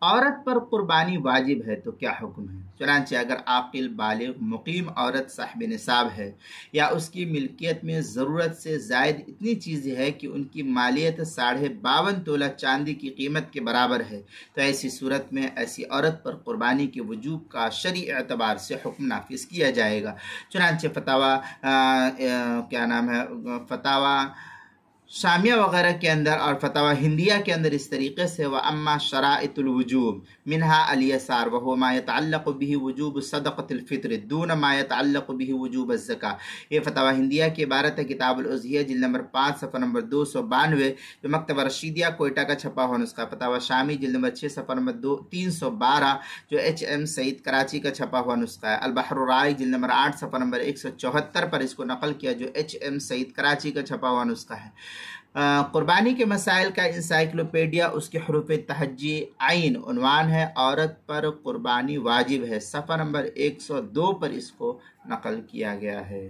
عورت پر قربانی واجب ہے تو کیا حکم ہے؟ چنانچہ اگر عاقل بالغ مقیم عورت صاحب نصاب ہے یا اس کی ملکیت میں ضرورت سے زائد اتنی چیزیں ہے کہ ان کی مالیت 52.5 تولہ چاندی کی قیمت کے برابر ہے، تو ایسی صورت میں ایسی عورت پر قربانی کے وجوب کا شرعی اعتبار سے حکم نافذ کیا جائے گا۔ چنانچہ فتاوی شامیہ وغیرہ کے اندر اور فتاوی ہندیہ کے اندر اس طریقے سے وَأَمَّا شَرَائِطُ الْوُجُوبِ مِنْهَا الْيَسَارُ وَهُوَ مَا يَتَعَلَّقُ بِهِ وُجُوبُ صَدَقَةِ الْفِطْرِ دُونَ مَا يَتَعَلَّقُ بِهِ وُجُوبَ الزَّكَاةِ۔ یہ فتاوی ہندیہ کی عبارت ہے، کتاب الأضحیہ جلد نمبر 5 صفحہ نمبر 292 جو مکتبہ رشیدیہ کوئٹہ کا چھپا ہوا نسخہ، فتاوی شامی جلد نمبر 6 صفحہ نمبر 312 جو HM سعید کراچی کا چھپا ہوا نسخہ ہے، البحر الرائق جلد نمبر 8 صفحہ نمبر 174 پر اس کو نقل کیا جو HM سعید کراچی کا چھپا ہوا نسخہ ہے۔ قربانی کے مسائل کا انسائکلوپیڈیا اس کے حروف تہجی عین عنوان ہے، عورت پر قربانی واجب ہے، صفحہ نمبر 102 پر اس کو نقل کیا گیا ہے۔